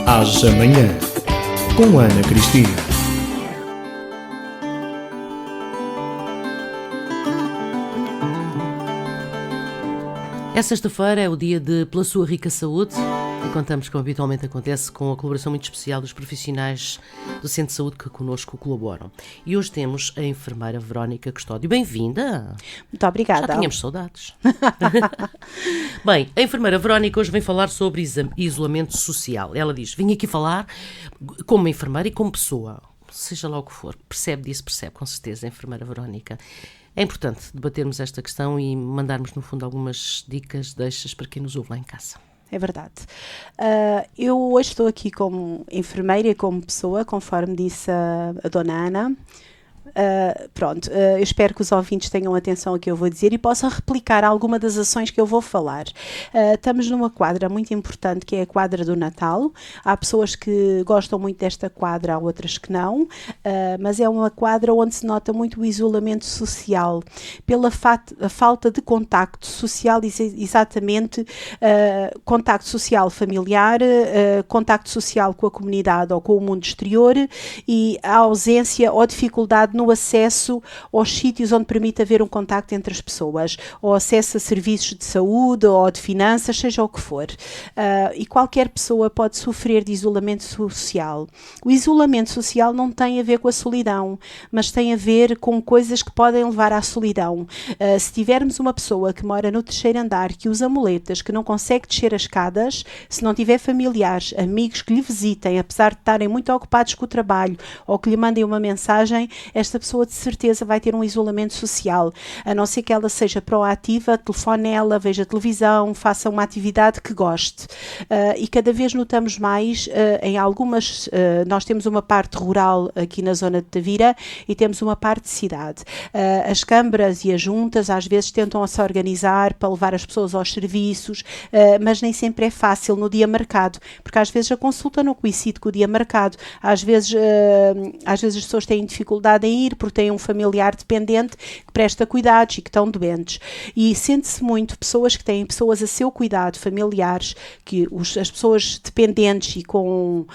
Haja Manhã, com Ana Cristina. É sexta-feira, é o dia de Pela Sua Rica Saúde e contamos, como habitualmente acontece, com a colaboração muito especial dos profissionais do Centro de Saúde que connosco colaboram. E hoje temos a enfermeira Verónica Custódio. Bem-vinda! Muito obrigada. Já tínhamos saudades. Bem, a enfermeira Verónica hoje vem falar sobre isolamento social. Ela diz, vim aqui falar como enfermeira e como pessoa, seja lá o que for. Percebe com certeza, a enfermeira Verónica. É importante debatermos esta questão e mandarmos, no fundo, algumas dicas, deixas para quem nos ouve lá em casa. É verdade. Eu hoje estou aqui como enfermeira e como pessoa, conforme disse a dona Ana. Eu espero que os ouvintes tenham atenção ao que eu vou dizer e possam replicar alguma das ações que eu vou falar. Estamos numa quadra muito importante, que é a quadra do Natal. Há pessoas que gostam muito desta quadra, há outras que não, mas é uma quadra onde se nota muito o isolamento social, pela falta de contacto social, exatamente contacto social familiar, contacto social com a comunidade ou com o mundo exterior e a ausência ou dificuldade no acesso aos sítios onde permite haver um contacto entre as pessoas, ou acesso a serviços de saúde ou de finanças, seja o que for. E qualquer pessoa pode sofrer de isolamento social. O isolamento social não tem a ver com a solidão, mas tem a ver com coisas que podem levar à solidão. Se tivermos uma pessoa que mora no terceiro andar, que usa muletas, que não consegue descer as escadas, se não tiver familiares, amigos que lhe visitem, apesar de estarem muito ocupados com o trabalho, ou que lhe mandem uma mensagem, esta pessoa de certeza vai ter um isolamento social, a não ser que ela seja proativa, telefone ela, veja televisão, faça uma atividade que goste. E cada vez notamos mais em algumas, nós temos uma parte rural aqui na zona de Tavira e temos uma parte de cidade. As câmaras e as juntas às vezes tentam se organizar para levar as pessoas aos serviços, mas nem sempre é fácil no dia marcado, porque às vezes a consulta não coincide com o dia marcado, às vezes as pessoas têm dificuldade em ir porque têm um familiar dependente que presta cuidados e que estão doentes. E sente-se muito pessoas que têm pessoas a seu cuidado, familiares, que as pessoas dependentes e com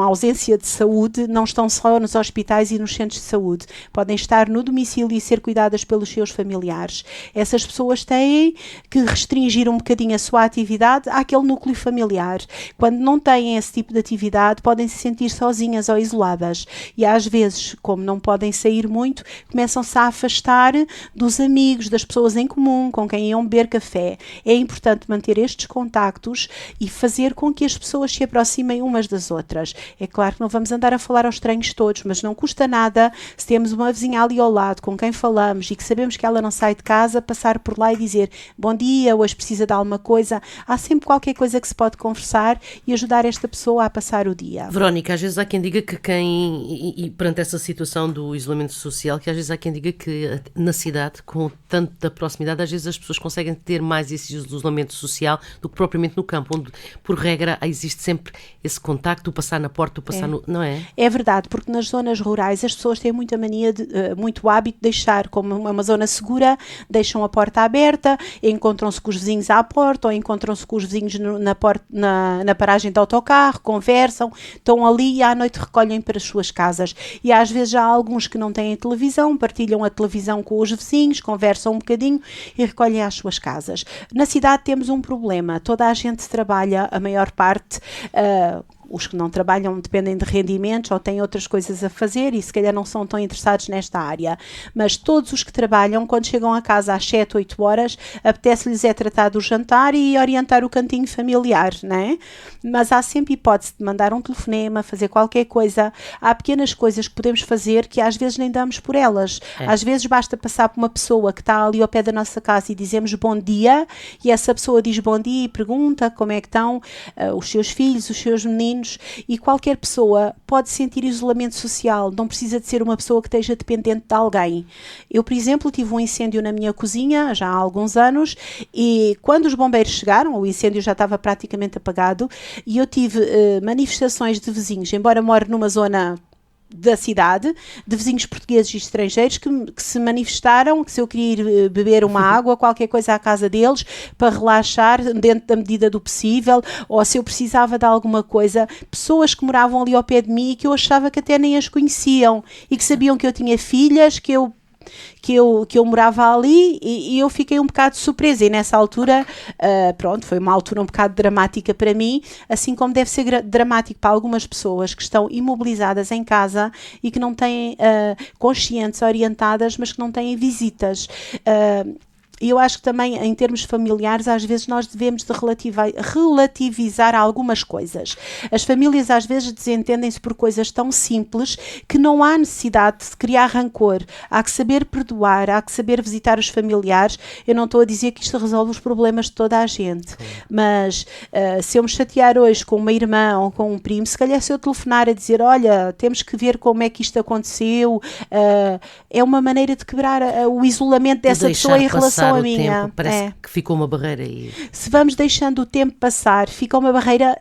ausência de saúde não estão só nos hospitais e nos centros de saúde. Podem estar no domicílio e ser cuidadas pelos seus familiares. Essas pessoas têm que restringir um bocadinho a sua atividade àquele núcleo familiar. Quando não têm esse tipo de atividade, podem se sentir sozinhas ou isoladas. E às vezes, como não podem sair muito, começam-se a afastar dos amigos, das pessoas em comum, com quem iam beber café. É importante manter estes contactos e fazer com que as pessoas se aproximem umas das outras. É claro que não vamos andar a falar aos estranhos todos, mas não custa nada, se temos uma vizinha ali ao lado com quem falamos e que sabemos que ela não sai de casa, passar por lá e dizer bom dia, hoje precisa de alguma coisa. Há sempre qualquer coisa que se pode conversar e ajudar esta pessoa a passar o dia. Verónica, às vezes há quem diga que e perante essa situação do isolamento social, que às vezes há quem diga que na cidade, com tanta proximidade, às vezes as pessoas conseguem ter mais esse isolamento social do que propriamente no campo, onde, por regra, existe sempre esse contacto, o passar na porta, o passar no... Não é? É verdade, porque nas zonas rurais as pessoas têm muita mania, muito hábito de deixar, como uma zona segura, deixam a porta aberta, encontram-se com os vizinhos à porta, ou encontram-se com os vizinhos na paragem de autocarro, conversam, estão ali e à noite recolhem para as suas casas. E às vezes há alguns que não têm televisão, partilham a televisão com os vizinhos, conversam um bocadinho e recolhem às suas casas. Na cidade temos um problema, toda a gente trabalha, a maior parte... Os que não trabalham dependem de rendimentos ou têm outras coisas a fazer e se calhar não são tão interessados nesta área. Mas todos os que trabalham, quando chegam a casa às 7, 8 horas, apetece-lhes tratar do jantar e orientar o cantinho familiar, não é? Mas há sempre hipótese de mandar um telefonema, fazer qualquer coisa. Há pequenas coisas que podemos fazer que às vezes nem damos por elas. Às vezes basta passar por uma pessoa que está ali ao pé da nossa casa e dizemos bom dia e essa pessoa diz bom dia e pergunta como é que estão os seus filhos, os seus meninos. E qualquer pessoa pode sentir isolamento social, não precisa de ser uma pessoa que esteja dependente de alguém. Eu, por exemplo, tive um incêndio na minha cozinha já há alguns anos e quando os bombeiros chegaram, o incêndio já estava praticamente apagado e eu tive manifestações de vizinhos, embora more numa zona da cidade, de vizinhos portugueses e estrangeiros que se manifestaram, que se eu queria ir beber uma água, qualquer coisa à casa deles, para relaxar dentro da medida do possível, ou se eu precisava de alguma coisa, pessoas que moravam ali ao pé de mim e que eu achava que até nem as conheciam e que sabiam que eu tinha filhas, que eu morava ali e eu fiquei um bocado surpresa e nessa altura, pronto, foi uma altura um bocado dramática para mim, assim como deve ser dramático para algumas pessoas que estão imobilizadas em casa e que não têm conscientes, orientadas, mas que não têm visitas. E eu acho que também, em termos familiares, às vezes nós devemos de relativizar algumas coisas. As famílias às vezes desentendem-se por coisas tão simples que não há necessidade de criar rancor. Há que saber perdoar, há que saber visitar os familiares. Eu não estou a dizer que isto resolve os problemas de toda a gente, mas se eu me chatear hoje com uma irmã ou com um primo, se calhar se eu telefonar a dizer, olha, temos que ver como é que isto aconteceu, é uma maneira de quebrar o isolamento dessa pessoa em relação a minha. Tempo, parece que ficou uma barreira aí. Se vamos deixando o tempo passar, fica uma barreira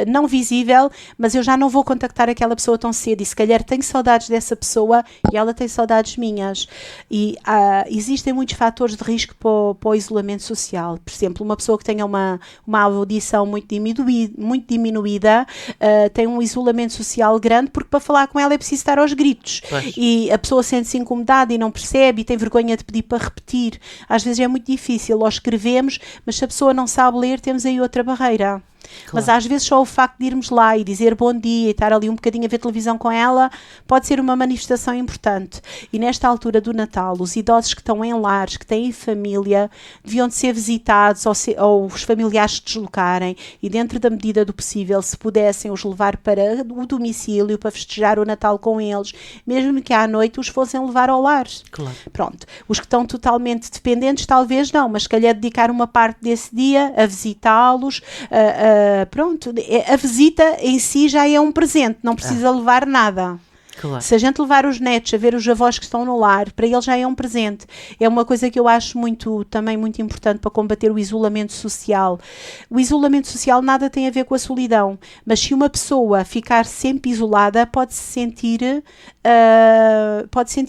não visível, mas eu já não vou contactar aquela pessoa tão cedo e se calhar tenho saudades dessa pessoa e ela tem saudades minhas. E existem muitos fatores de risco para o isolamento social. Por exemplo, uma pessoa que tenha uma audição muito diminuída tem um isolamento social grande porque para falar com ela é preciso estar aos gritos. Pois. E a pessoa sente-se incomodada e não percebe e tem vergonha de pedir para repetir. Às vezes é muito difícil, nós escrevemos, mas se a pessoa não sabe ler, temos aí outra barreira. Claro. Mas às vezes só o facto de irmos lá e dizer bom dia e estar ali um bocadinho a ver televisão com ela pode ser uma manifestação importante. E nesta altura do Natal, os idosos que estão em lares, que têm família, deviam de ser visitados ou os familiares se deslocarem e dentro da medida do possível, se pudessem os levar para o domicílio para festejar o Natal com eles, mesmo que à noite os fossem levar ao lar. Claro. Pronto. Os que estão totalmente dependentes talvez não, mas se calhar dedicar uma parte desse dia a visitá-los, pronto, a visita em si já é um presente, não precisa levar nada. Claro. Se a gente levar os netos a ver os avós que estão no lar, para eles já é um presente. É uma coisa que eu acho também muito importante para combater o isolamento social. O isolamento social nada tem a ver com a solidão, mas se uma pessoa ficar sempre isolada, pode sentir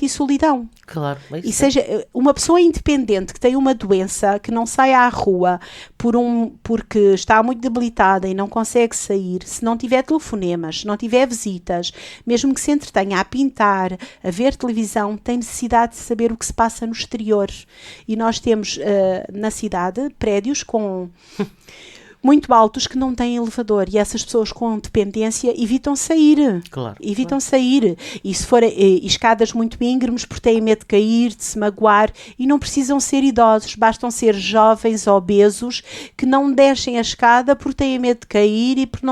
solidão. Claro. E seja uma pessoa independente que tem uma doença, que não sai à rua porque está muito debilitada e não consegue sair, se não tiver telefonemas, se não tiver visitas, mesmo que se entretenha a pintar, a ver televisão, tem necessidade de saber o que se passa no exterior. E nós temos na cidade prédios com muito altos que não têm elevador e essas pessoas com dependência evitam sair. Claro. Evitam sair. E se forem escadas muito íngremes porque têm medo de cair, de se magoar e não precisam ser idosos, bastam ser jovens obesos que não descem a escada porque têm medo de cair e porque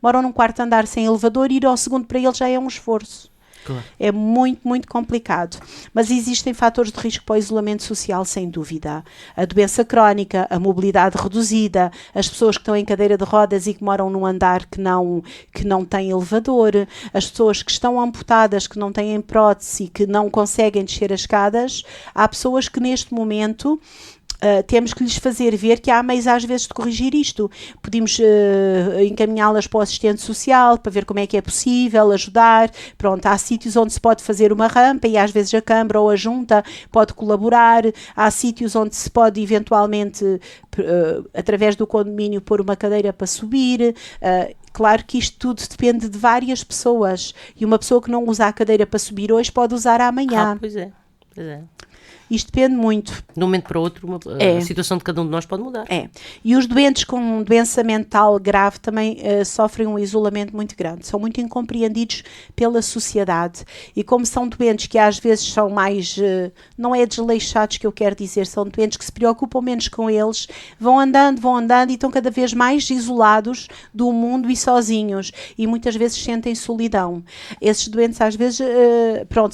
moram num quarto andar sem elevador e ir ao segundo para eles já é um esforço. Claro. É muito, muito complicado. Mas existem fatores de risco para o isolamento social, sem dúvida. A doença crónica, a mobilidade reduzida, as pessoas que estão em cadeira de rodas e que moram num andar que não tem elevador, as pessoas que estão amputadas, que não têm prótese e que não conseguem descer as escadas. Há pessoas que neste momento temos que lhes fazer ver que há meios às vezes de corrigir isto. Podemos encaminhá-las para o assistente social para ver como é que é possível ajudar. Pronto, há sítios onde se pode fazer uma rampa e às vezes a Câmara ou a Junta pode colaborar. Há sítios onde se pode eventualmente através do condomínio pôr uma cadeira para subir. Claro que isto tudo depende de várias pessoas e uma pessoa que não usa a cadeira para subir hoje pode usar amanhã. Pois é. Isto depende muito. De um momento para o outro, a situação de cada um de nós pode mudar. E os doentes com doença mental grave também sofrem um isolamento muito grande. São muito incompreendidos pela sociedade. E como são doentes que às vezes são mais, não é desleixados que eu quero dizer, são doentes que se preocupam menos com eles, vão andando e estão cada vez mais isolados do mundo e sozinhos. E muitas vezes sentem solidão. Esses doentes às vezes,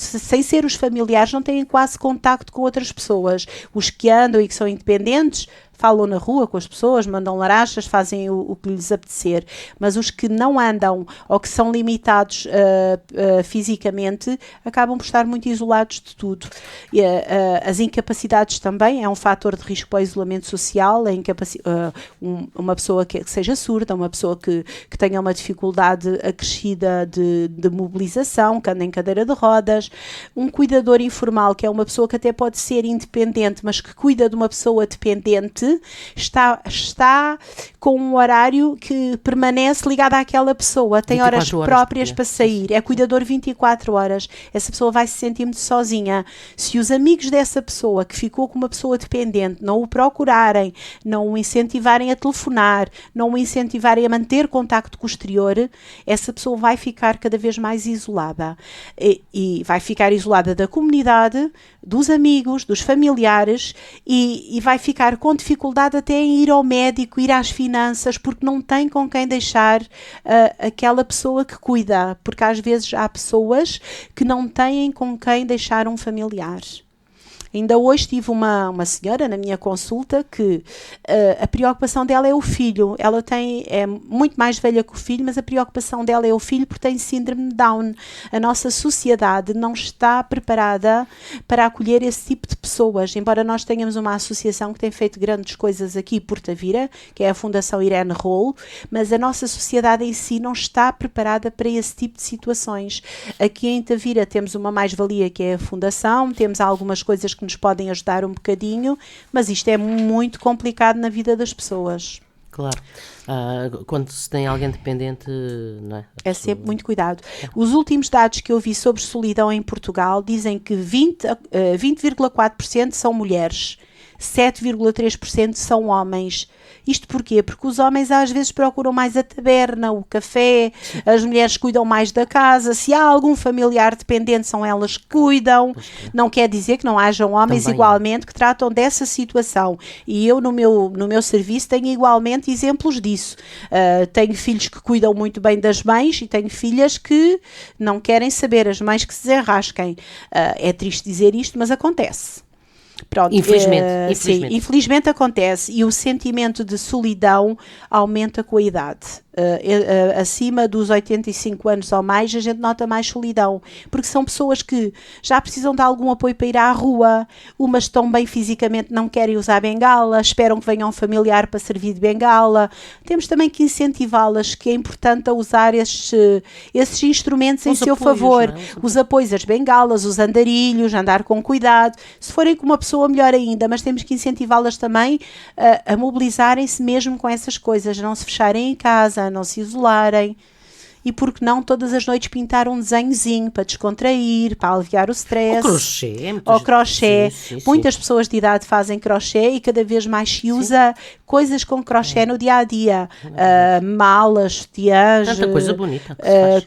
sem ser os familiares, não têm quase contacto com outras pessoas. Os que andam e que são independentes falam na rua com as pessoas, mandam larachas, fazem o que lhes apetecer, mas os que não andam ou que são limitados fisicamente acabam por estar muito isolados de tudo. E, as incapacidades também é um fator de risco para o isolamento social, uma pessoa que seja surda, uma pessoa que tenha uma dificuldade acrescida de mobilização, que anda em cadeira de rodas, um cuidador informal, que é uma pessoa que até pode ser independente, mas que cuida de uma pessoa dependente, está com um horário que permanece ligado àquela pessoa, tem horas próprias para sair, é cuidador 24 horas, essa pessoa vai se sentir muito sozinha. Se os amigos dessa pessoa que ficou com uma pessoa dependente não o procurarem, não o incentivarem a telefonar, não o incentivarem a manter contacto com o exterior, essa pessoa vai ficar cada vez mais isolada e vai ficar isolada da comunidade, dos amigos, dos familiares e vai ficar com dificuldade até em ir ao médico, ir às finanças, porque não tem com quem deixar aquela pessoa que cuida, porque às vezes há pessoas que não têm com quem deixar um familiar. Ainda hoje tive uma senhora na minha consulta que a preocupação dela é o filho. Ela é muito mais velha que o filho, mas a preocupação dela é o filho porque tem síndrome de Down. A nossa sociedade não está preparada para acolher esse tipo de pessoas. Embora nós tenhamos uma associação que tem feito grandes coisas aqui em Portavira, que é a Fundação Irene Roll, mas a nossa sociedade em si não está preparada para esse tipo de situações. Aqui em Tavira temos uma mais-valia que é a Fundação, temos algumas coisas que nos podem ajudar um bocadinho, mas isto é muito complicado na vida das pessoas. Claro. Quando se tem alguém dependente, não é? É sempre muito cuidado. Os últimos dados que eu vi sobre solidão em Portugal dizem que 20,4% são mulheres, 7,3% são homens. Isto porquê? Porque os homens às vezes procuram mais a taberna, o café, as mulheres cuidam mais da casa, se há algum familiar dependente são elas que cuidam, não quer dizer que não hajam homens também, igualmente que tratam dessa situação e eu no meu serviço tenho igualmente exemplos disso. Tenho filhos que cuidam muito bem das mães e tenho filhas que não querem saber, as mães que se desenrasquem. É triste dizer isto, mas acontece. Pronto, infelizmente. Sim, infelizmente acontece e o sentimento de solidão aumenta com a idade. Acima dos 85 anos ou mais, a gente nota mais solidão, porque são pessoas que já precisam de algum apoio para ir à rua, umas estão bem fisicamente, não querem usar bengala, esperam que venha um familiar para servir de bengala. Temos também que incentivá-las, que é importante a usar esses instrumentos em seu favor, os apoios, as bengalas, os andarilhos, andar com cuidado. Se forem com uma pessoa, melhor ainda, mas temos que incentivá-las também a mobilizarem-se mesmo com essas coisas, não se fecharem em casa, não se isolarem e porque não todas as noites pintar um desenhozinho para descontrair, para aliviar o stress. Ou crochê. Sim. Muitas pessoas de idade fazem crochê e cada vez mais se usa coisas com crochê no dia a dia. Malas, tiãs, tanta coisa bonita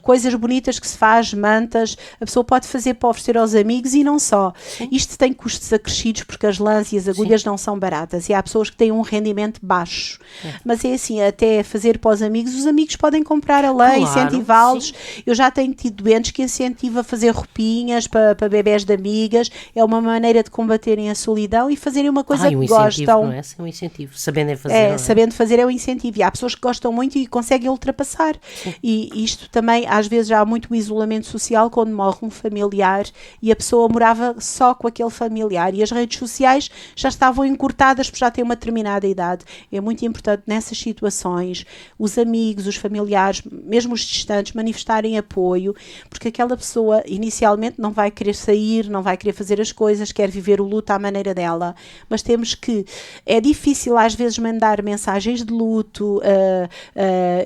coisas bonitas que se faz, mantas. A pessoa pode fazer para oferecer aos amigos e não só. Isto tem custos acrescidos porque as lãs e as agulhas não são baratas e há pessoas que têm um rendimento baixo. Mas é assim, até fazer para os amigos podem comprar a lã, incentivá-los. Eu já tenho tido doentes que incentivo a fazer roupinhas para bebés de amigas. É uma maneira de combaterem a solidão e fazerem uma coisa que gostam. Não é? Um incentivo. Sabendo fazer. Sabendo fazer é um incentivo. E há pessoas que gostam muito e conseguem ultrapassar. E isto também, às vezes, já há muito isolamento social quando morre um familiar e a pessoa morava só com aquele familiar e as redes sociais já estavam encurtadas porque já têm uma determinada idade. É muito importante nessas situações os amigos, os familiares, mesmo os distantes, manifestarem apoio, porque aquela pessoa inicialmente não vai querer sair, não vai querer fazer as coisas, quer viver o luto à maneira dela, mas temos que, é difícil às vezes mandar mensagens de luto,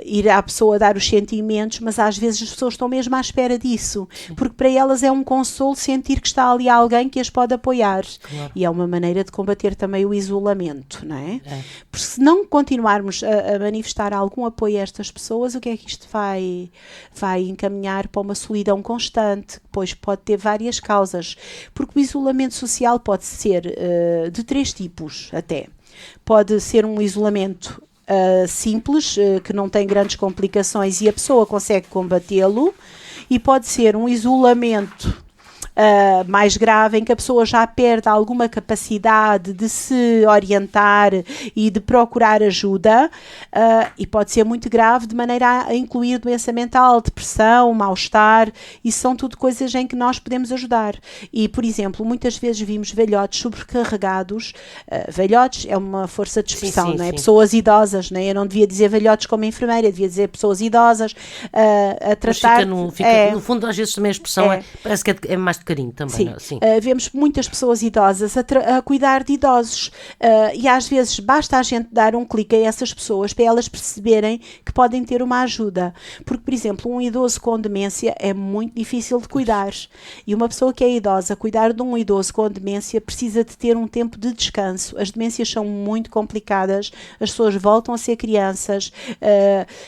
ir à pessoa dar os sentimentos, mas às vezes as pessoas estão mesmo à espera disso, porque para elas é um consolo sentir que está ali alguém que as pode apoiar, e é uma maneira de combater também o isolamento, não é? Porque se não continuarmos a manifestar algum apoio a estas pessoas, o que é que isto vai encaminhar para uma solidão constante, pois pode ter várias causas, porque o isolamento social pode ser de 3 tipos até. Pode ser um isolamento simples, que não tem grandes complicações e a pessoa consegue combatê-lo, e pode ser um isolamento mais grave, em que a pessoa já perde alguma capacidade de se orientar e de procurar ajuda, e pode ser muito grave, de maneira a incluir doença mental, depressão, mal-estar. Isso são tudo coisas em que nós podemos ajudar. E, por exemplo, muitas vezes vimos velhotes sobrecarregados. Velhotes é uma força de expressão, sim, não é? sim. Pessoas idosas, não é? Eu não devia dizer velhotes como enfermeira, devia dizer pessoas idosas a Mas tratar. no fundo, às vezes também a expressão parece que é mais de carinho também. Sim, Não é? Sim. Vemos muitas pessoas idosas a cuidar de idosos, e às vezes basta a gente dar um clique a essas pessoas para elas perceberem que podem ter uma ajuda, porque, por exemplo, um idoso com demência é muito difícil de cuidar, e uma pessoa que é idosa, cuidar de um idoso com demência precisa de ter um tempo de descanso. As demências são muito complicadas, as pessoas voltam a ser crianças,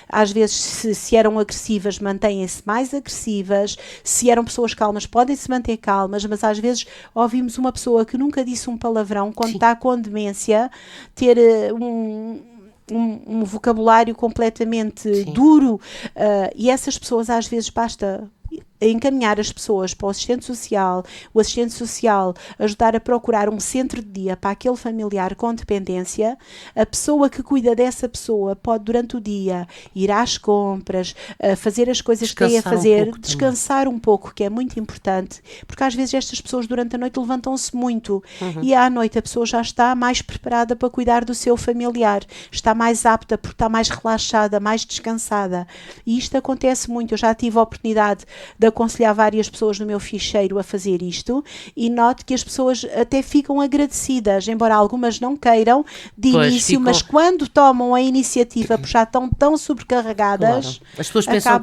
às vezes se eram agressivas mantêm-se mais agressivas, se eram pessoas calmas podem se manter calmas, mas às vezes ouvimos uma pessoa que nunca disse um palavrão quando está com demência ter um vocabulário completamente duro, e essas pessoas às vezes basta encaminhar as pessoas para o assistente social, o assistente social ajudar a procurar um centro de dia para aquele familiar com dependência. A pessoa que cuida dessa pessoa pode durante o dia ir às compras, fazer as coisas que tem a fazer, descansar um pouco, que é muito importante, porque às vezes estas pessoas durante a noite levantam-se muito, e à noite a pessoa já está mais preparada para cuidar do seu familiar, está mais apta porque está mais relaxada, mais descansada, e isto acontece muito. Eu já tive a oportunidade de aconselhar várias pessoas no meu ficheiro a fazer isto, e noto que as pessoas até ficam agradecidas, embora algumas não queiram de início, mas quando tomam a iniciativa, porque já estão tão sobrecarregadas, as pessoas pensam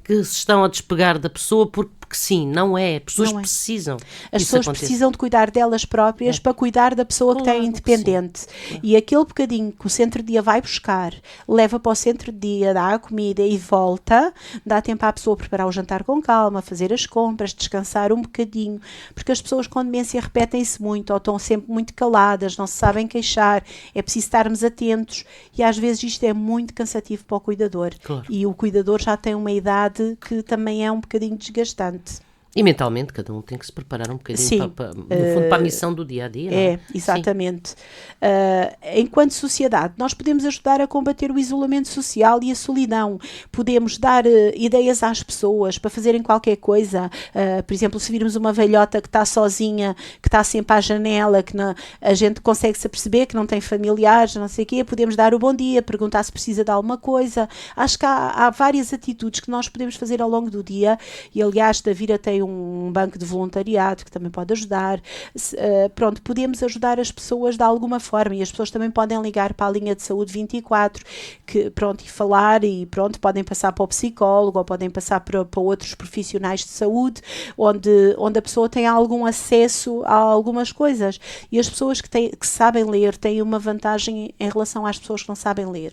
que se estão a despegar da pessoa porque sim, não é. As pessoas precisam. As pessoas precisam de cuidar delas próprias para cuidar da pessoa que está independente. E aquele bocadinho que o centro de dia vai buscar, leva para o centro de dia, dá a comida e volta, dá tempo à pessoa preparar o jantar com calma, fazer as compras, descansar um bocadinho, porque as pessoas com demência repetem-se muito, ou estão sempre muito caladas, não se sabem queixar, é preciso estarmos atentos, e às vezes isto é muito cansativo para o cuidador. E o cuidador já tem uma idade que também é um bocadinho desgastante. E mentalmente cada um tem que se preparar um bocadinho no fundo, para a missão do dia-a-dia. Exatamente. Enquanto sociedade, nós podemos ajudar a combater o isolamento social e a solidão. Podemos dar ideias às pessoas para fazerem qualquer coisa. Por exemplo, se virmos uma velhota que está sozinha, que está sempre à janela, que a gente consegue se aperceber que não tem familiares, não sei o quê, podemos dar o bom dia, perguntar se precisa de alguma coisa. Acho que há várias atitudes que nós podemos fazer ao longo do dia, e aliás, Tavira tem um banco de voluntariado que também pode ajudar. Pronto, podemos ajudar as pessoas de alguma forma, e as pessoas também podem ligar para a linha de saúde 24, e falar, e pronto, podem passar para o psicólogo, ou podem passar para outros profissionais de saúde, onde a pessoa tem algum acesso a algumas coisas. E as pessoas que sabem ler têm uma vantagem em relação às pessoas que não sabem ler.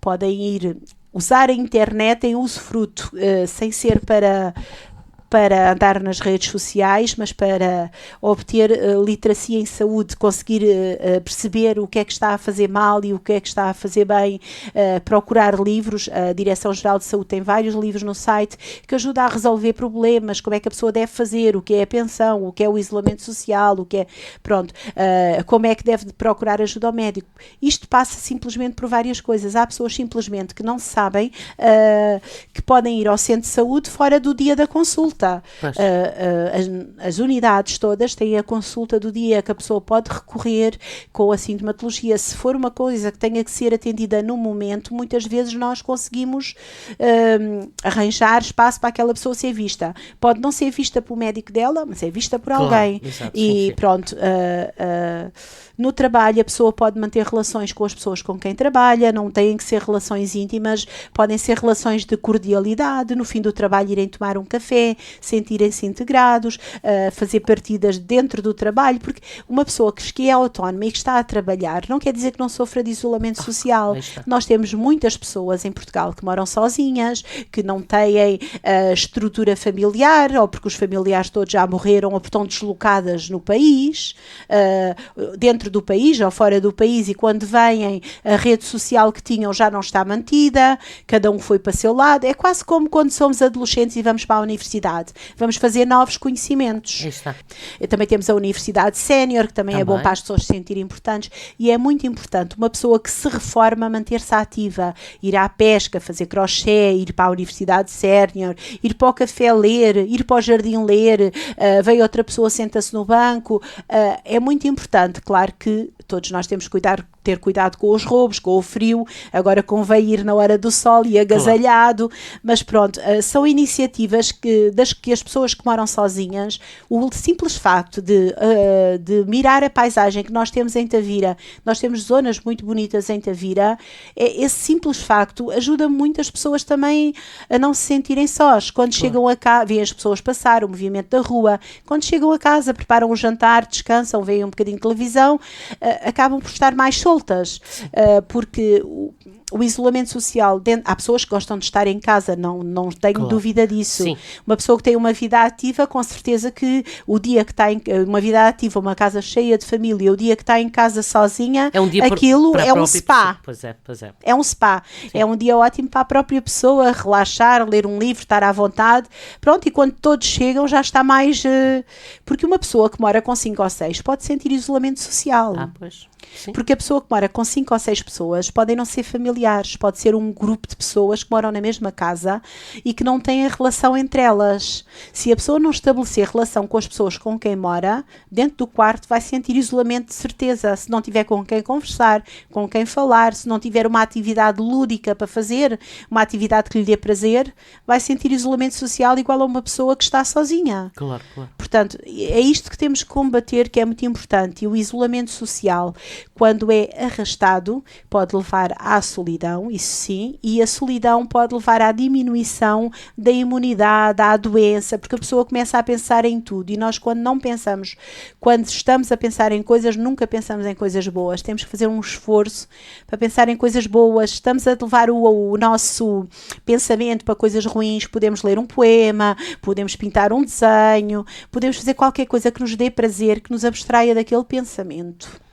Podem usar a internet em usufruto, sem ser para andar nas redes sociais, mas para obter literacia em saúde, conseguir perceber o que é que está a fazer mal e o que é que está a fazer bem, procurar livros. A Direção-Geral de Saúde tem vários livros no site que ajudam a resolver problemas, como é que a pessoa deve fazer, o que é a pensão, o que é o isolamento social, como é que deve procurar ajuda ao médico. Isto passa simplesmente por várias coisas. Há pessoas simplesmente que não sabem que podem ir ao centro de saúde fora do dia da consulta. As unidades todas têm a consulta do dia que a pessoa pode recorrer com a sintomatologia. Se for uma coisa que tenha que ser atendida no momento, muitas vezes nós conseguimos arranjar espaço para aquela pessoa ser vista. Pode não ser vista pelo médico dela, mas é vista por alguém. Exato, e pronto, no trabalho a pessoa pode manter relações com as pessoas com quem trabalha, não têm que ser relações íntimas, podem ser relações de cordialidade, no fim do trabalho irem tomar um café, sentirem-se integrados, fazer partidas dentro do trabalho, porque uma pessoa que é autónoma e que está a trabalhar não quer dizer que não sofra de isolamento social. Nós temos muitas pessoas em Portugal que moram sozinhas, que não têm estrutura familiar, ou porque os familiares todos já morreram, ou porque estão deslocadas no país, dentro do país ou fora do país, e quando vêm a rede social que tinham já não está mantida, cada um foi para o seu lado. É quase como quando somos adolescentes e vamos para a universidade. universidade. Vamos fazer novos conhecimentos. Aí está. Também temos a Universidade Sénior, que também é bom para as pessoas se sentirem importantes, e é muito importante uma pessoa que se reforma manter-se ativa, ir à pesca, fazer crochê, ir para a Universidade Sénior, ir para o café ler, ir para o jardim ler, veio outra pessoa, senta-se no banco, é muito importante. Claro que todos nós temos que ter cuidado com os roubos, com o frio, agora convém ir na hora do sol e agasalhado, mas pronto, são iniciativas das que as pessoas que moram sozinhas, o simples facto de mirar a paisagem que nós temos em Tavira, nós temos zonas muito bonitas em Tavira, esse simples facto ajuda muitas pessoas também a não se sentirem sós. Quando chegam a casa, veem as pessoas passar, o movimento da rua, quando chegam a casa, preparam um jantar, descansam, veem um bocadinho de televisão, acabam por estar mais soltas, porque o isolamento social, há pessoas que gostam de estar em casa, não tenho dúvida disso. Sim. Uma pessoa que tem uma vida ativa, com certeza que o dia que está uma vida ativa, uma casa cheia de família, o dia que está em casa sozinha, aquilo é um spa. Pois é. É um spa. Sim. É um dia ótimo para a própria pessoa relaxar, ler um livro, estar à vontade. Pronto, e quando todos chegam já está mais... Porque uma pessoa que mora com 5 ou 6 pode sentir isolamento social. Pois. Sim. Porque a pessoa que mora com 5 ou 6 pessoas podem não ser familiares, pode ser um grupo de pessoas que moram na mesma casa e que não têm a relação entre elas. Se a pessoa não estabelecer relação com as pessoas com quem mora, dentro do quarto vai sentir isolamento de certeza. Se não tiver com quem conversar, com quem falar, se não tiver uma atividade lúdica para fazer, uma atividade que lhe dê prazer, vai sentir isolamento social igual a uma pessoa que está sozinha. Claro. Portanto, é isto que temos que combater, que é muito importante. E o isolamento social, quando é arrastado, pode levar à solidão, isso sim, e a solidão pode levar à diminuição da imunidade, à doença, porque a pessoa começa a pensar em tudo, e nós quando estamos a pensar em coisas, nunca pensamos em coisas boas. Temos que fazer um esforço para pensar em coisas boas. Estamos a levar o nosso pensamento para coisas ruins, podemos ler um poema, podemos pintar um desenho, podemos fazer qualquer coisa que nos dê prazer, que nos abstraia daquele pensamento.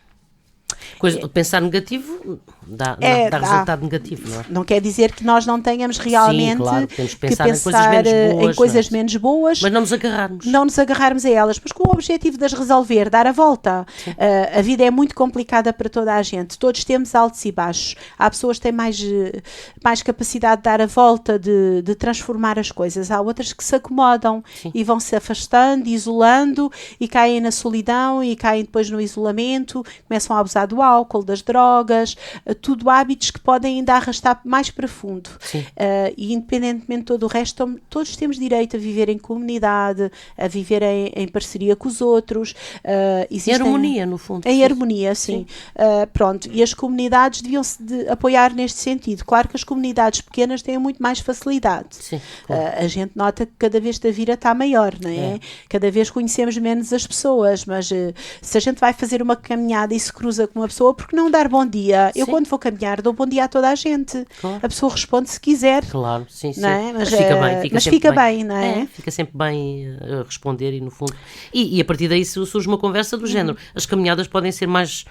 Pensar negativo dá resultado negativo, não é? Não quer dizer que nós não tenhamos realmente temos que pensar em coisas menos boas, mas não nos agarrarmos. Não nos agarrarmos a elas, mas com o objetivo de as resolver, dar a volta. A vida é muito complicada para toda a gente, todos temos altos e baixos. Há pessoas que têm mais capacidade de dar a volta, de transformar as coisas. Há outras que se acomodam e vão se afastando, isolando, e caem na solidão e caem depois no isolamento, começam a abusar do álcool, das drogas, tudo hábitos que podem ainda arrastar mais para fundo. E independentemente de todo o resto, todos temos direito a viver em comunidade, a viver em parceria com os outros. Em harmonia, no fundo. Em harmonia, sim. Pronto, e as comunidades deviam-se apoiar neste sentido. Claro que as comunidades pequenas têm muito mais facilidade. Sim, claro. A gente nota que cada vez a Tavira está maior, não é? Cada vez conhecemos menos as pessoas, mas se a gente vai fazer uma caminhada e se cruza com uma pessoa, porque não dar bom dia? Eu quando vou caminhar dou bom dia a toda a gente. Claro. A pessoa responde se quiser. Claro, sim. Não é? Mas fica bem. Mas fica bem, não é? Fica sempre bem a responder e no fundo... E a partir daí surge uma conversa do género. As caminhadas podem ser mais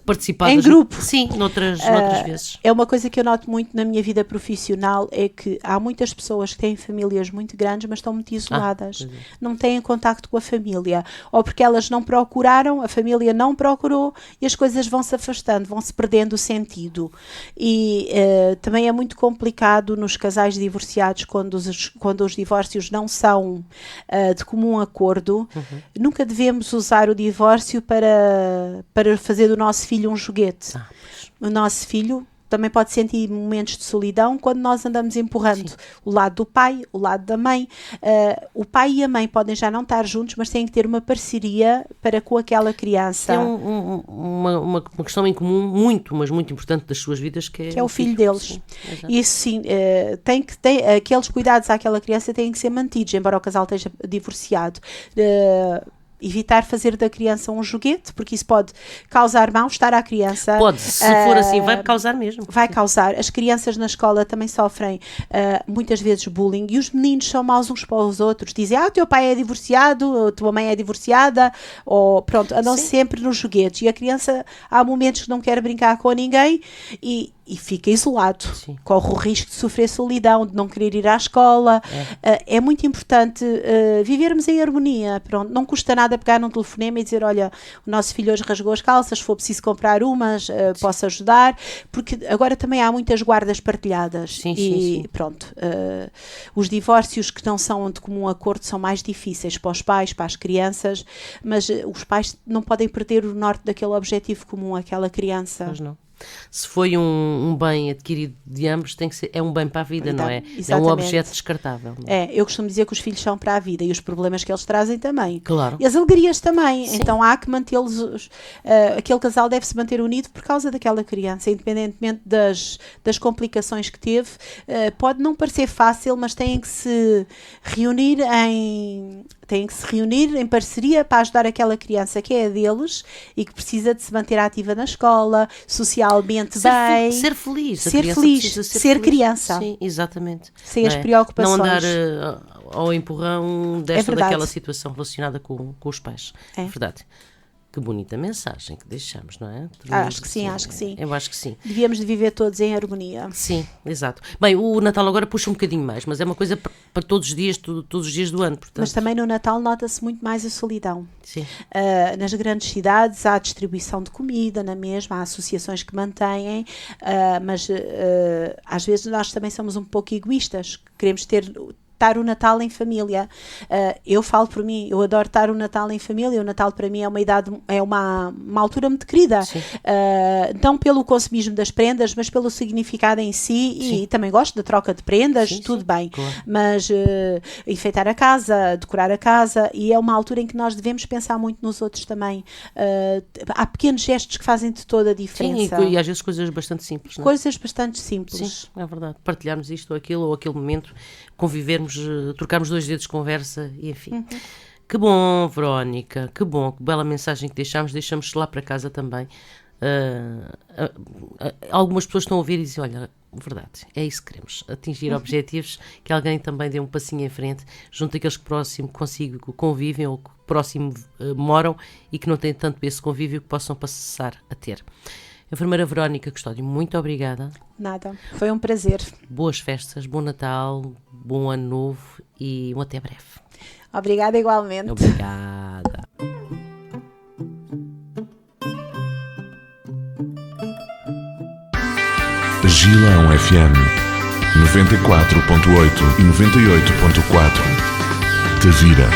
participadas... Em grupo. Sim, noutras vezes. É uma coisa que eu noto muito na minha vida profissional, é que há muitas pessoas que têm famílias muito grandes, mas estão muito isoladas. Não têm contacto com a família. Ou porque elas não procuraram, a família não procurou, e as coisas vão se afastando, vão se perdendo o sentido. E também é muito complicado nos casais divorciados, quando os divórcios não são de comum acordo. Nunca devemos usar o divórcio para fazer do nosso filho um joguete. O nosso filho também pode sentir momentos de solidão quando nós andamos empurrando o lado do pai, o lado da mãe. O pai e a mãe podem já não estar juntos, mas têm que ter uma parceria para com aquela criança. É uma questão em comum muito, mas muito importante das suas vidas, que é o filho deles. Isso sim, aqueles cuidados àquela criança têm que ser mantidos, embora o casal esteja divorciado. Evitar fazer da criança um joguete, porque isso pode causar mal-estar à criança. Pode, se for assim, vai causar mesmo. Vai causar. As crianças na escola também sofrem muitas vezes bullying, e os meninos são maus uns para os outros. Dizem, o teu pai é divorciado, a tua mãe é divorciada, ou pronto, andam sempre nos joguetes. E a criança, há momentos que não quer brincar com ninguém, e e fica isolado, Sim. corre o risco de sofrer solidão, de não querer ir à escola. É muito importante vivermos em harmonia. Pronto, não custa nada pegar num telefonema e dizer, olha, o nosso filho hoje rasgou as calças, se for preciso comprar umas, posso ajudar, porque agora também há muitas guardas partilhadas. Sim, e sim. pronto, os divórcios que não são de comum acordo são mais difíceis para os pais, para as crianças, mas os pais não podem perder o norte daquele objetivo comum, aquela criança. Pois não. Se foi um bem adquirido de ambos, tem que ser, é um bem para a vida, não é? Exatamente. É um objeto descartável. Não é? Eu costumo dizer que os filhos são para a vida e os problemas que eles trazem também. Claro. E as alegrias também. Sim. Então há que mantê-los. Aquele casal deve se manter unido por causa daquela criança, independentemente das complicações que teve. Pode não parecer fácil, mas têm que se reunir em parceria para ajudar aquela criança que é a deles e que precisa de se manter ativa na escola, socialmente bem. Ser feliz. A Ser criança feliz, precisa ser feliz. criança. Sim, exatamente. Sem Não as é? preocupações. Não andar ao empurrão desta ou verdade. daquela situação relacionada com os pais. É. Verdade. Que bonita mensagem que deixamos, não é? Acho que sim. Eu acho que sim. Devíamos de viver todos em harmonia. Sim, exato. Bem, o Natal agora puxa um bocadinho mais, mas é uma coisa para todos os dias, todos os dias do ano, portanto. Mas também no Natal nota-se muito mais a solidão. Sim. Nas grandes cidades há distribuição de comida na mesma, há associações que mantêm, mas às vezes nós também somos um pouco egoístas, queremos estar o Natal em família. Eu falo por mim, eu adoro estar o Natal em família. O Natal para mim é uma altura muito querida, não pelo consumismo das prendas, mas pelo significado em si. E também gosto da troca de prendas, tudo bem, claro. mas enfeitar a casa, decorar a casa, e é uma altura em que nós devemos pensar muito nos outros também. Há pequenos gestos que fazem de toda a diferença. Sim, e às vezes coisas bastante simples, não é? Coisas bastante simples. Sim, é verdade. Partilharmos isto ou aquele momento, convivermos, trocarmos 2 dedos de conversa e enfim. Que bom, Verónica, que bom, que bela mensagem que deixamos lá para casa também. Algumas pessoas estão a ouvir e dizem, olha, verdade, é isso que queremos, atingir objetivos, que alguém também dê um passinho em frente, junto àqueles que próximo consigo convivem ou que próximo moram e que não têm tanto esse convívio que possam passar a ter. Enfermeira Verónica Custódio, muito obrigada. Nada, foi um prazer. Boas festas, bom Natal, bom Ano Novo e um até breve. Obrigada igualmente. Obrigada. Gilão FM 94.8 e 98.4 Tavira.